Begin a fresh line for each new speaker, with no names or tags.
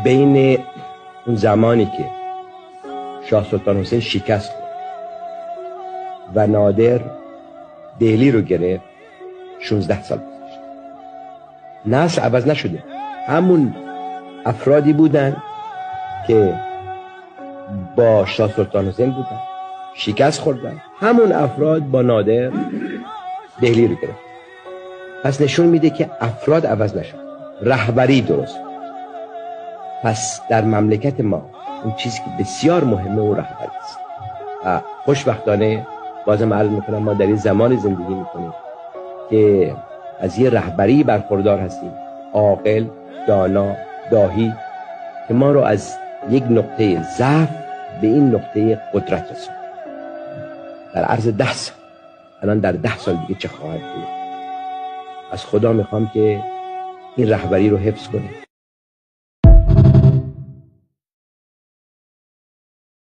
بین اون زمانی که شاه سلطان حسین شکست خورد و نادر دهلی رو گرفت 16 سال گذشت. نسل عوض نشده، همون افرادی بودن که با شاه سلطان حسین بودن، شکست خوردن، همون افراد با نادر دهلی رو گرفت. پس نشون میده که افراد عوض نشد، رهبری درست. پس در مملکت ما اون چیزی که بسیار مهمه اون رهبری است و خوشبختانه بازم عرض میکنم ما در این زمان زندگی میکنیم که از یه رهبری برخوردار هستیم، عاقل، دانا، داهی، که ما رو از یک نقطه ضعف به این نقطه قدرت رسوند در عرض 10 سال. الان در 10 سال دیگه چه خواهد بود؟ از خدا میخوام که این رهبری رو حفظ کنه.